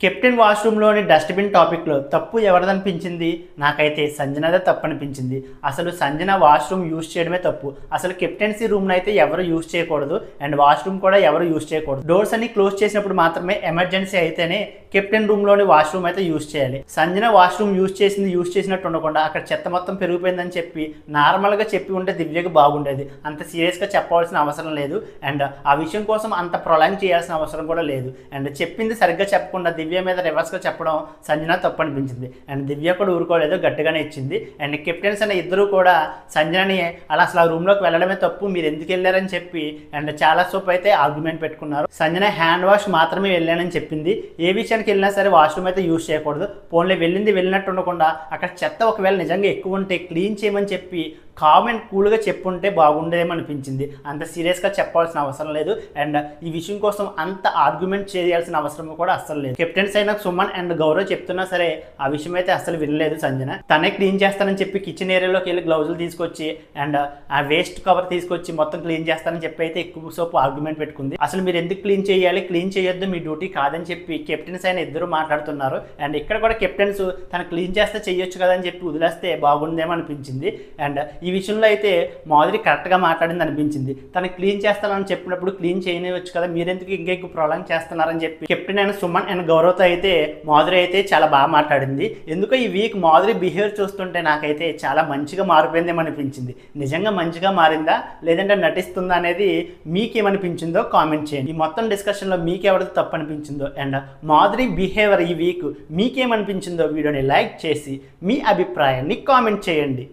Captain వాష్రూమ్లోని dustbin టాపిక్లో తప్పు ఎవరిదనిపించింది? నాకైతే సంజనదే తప్పు అనిపించింది. అసలు సంజన వాష్రూమ్ యూజ్ చేయడమే తప్పు. అసలు కెప్టెన్సీ రూమ్ను అయితే ఎవరు యూజ్ చేయకూడదు అండ్ వాష్రూమ్ కూడా ఎవరు యూజ్ చేయకూడదు. డోర్స్ అన్ని క్లోజ్ చేసినప్పుడు మాత్రమే ఎమర్జెన్సీ అయితేనే కెప్టెన్ రూమ్లోని వాష్రూమ్ అయితే యూజ్ చేయాలి. సంజన వాష్రూమ్ యూజ్ చేసినట్టు ఉండకుండా అక్కడ చెత్త మొత్తం పెరిగిపోయిందని చెప్పి నార్మల్గా చెప్పి ఉంటే దివ్యకు బాగుండేది. అంత సీరియస్గా చెప్పవలసిన అవసరం లేదు అండ్ ఆ విషయం కోసం అంత ప్రొలాంగ్ చేయాల్సిన అవసరం కూడా లేదు. అండ్ చెప్పింది సరిగ్గా చెప్పకుండా దివ్య మీద రివర్స్గా చెప్పడం సంజన తప్పు అనిపించింది. అండ్ దివ్య కూడా ఊరుకోలేదు, గట్టిగానే ఇచ్చింది. అండ్ కెప్టెన్స్ అనే ఇద్దరు కూడా సంజనని అసలు ఆ రూమ్లోకి వెళ్ళడమే తప్పు, మీరు ఎందుకు వెళ్ళారని చెప్పి అండ్ చాలా సేపు అయితే ఆర్గ్యుమెంట్ పెట్టుకున్నారు. సంజన హ్యాండ్ వాష్ మాత్రమే వెళ్ళానని చెప్పింది. ఏ విషయానికి వెళ్ళినా సరే వాష్రూమ్ అయితే యూజ్ చేయకూడదు. పోన్లే వెళ్ళినట్టు ఉండకుండా అక్కడ చెత్త ఒకవేళ నిజంగా ఎక్కువ ఉంటే క్లీన్ చేయమని చెప్పి కామెంట్ కూల్గా చెప్పుంటే బాగుండేదేమో అనిపించింది. అంత సీరియస్గా చెప్పాల్సిన అవసరం లేదు అండ్ ఈ విషయం కోసం అంత ఆర్గ్యుమెంట్ చేయాల్సిన అవసరం కూడా అస్సలు లేదు. కెప్టెన్స్ అయిన సుమన్ అండ్ గౌరవ్ చెప్తున్నా సరే ఆ విషయం అయితే అస్సలు వినలేదు సంజన. తనే క్లీన్ చేస్తానని చెప్పి కిచెన్ ఏరియాలోకి వెళ్ళి గ్లౌజులు తీసుకొచ్చి అండ్ ఆ వేస్ట్ కవర్ తీసుకొచ్చి మొత్తం క్లీన్ చేస్తానని చెప్పి అయితే ఎక్కువ సేపు ఆర్గ్యుమెంట్ పెట్టుకుంది. అసలు మీరు ఎందుకు క్లీన్ చేయాలి, క్లీన్ చేయొద్దు, మీ డ్యూటీ కాదని చెప్పి కెప్టెన్స్ అయిన ఇద్దరు మాట్లాడుతున్నారు. అండ్ ఇక్కడ కూడా కెప్టెన్స్ తను క్లీన్ చేస్తే చెయ్యొచ్చు కదా అని చెప్పి వదిలేస్తే బాగుందేమో అనిపించింది. అండ్ ఈ విషయంలో అయితే మాధురి కరెక్ట్గా మాట్లాడింది అనిపించింది. తను క్లీన్ చేస్తానని చెప్పినప్పుడు క్లీన్ చేయనివచ్చు కదా, మీరెందుకు ఇంకెక్కువ ప్రొలాంగ్ చేస్తున్నారని చెప్పి కెప్టెన్ అయిన సుమన్ అండ్ గౌరవ్తో అయితే మాధురి అయితే చాలా బాగా మాట్లాడింది. ఎందుకో ఈ వీక్ మాధురి బిహేవియర్ చూస్తుంటే నాకైతే చాలా మంచిగా మారిపోయిందేమో అనిపించింది. నిజంగా మంచిగా మారిందా లేదంటే నటిస్తుందా అనేది మీకేమనిపించిందో కామెంట్ చేయండి. ఈ మొత్తం డిస్కషన్లో మీకెవరిది తప్పు అనిపించిందో అండ్ మాధురి బిహేవియర్ ఈ వీక్ మీకేమనిపించిందో వీడియోని లైక్ చేసి మీ అభిప్రాయాన్ని కామెంట్ చేయండి.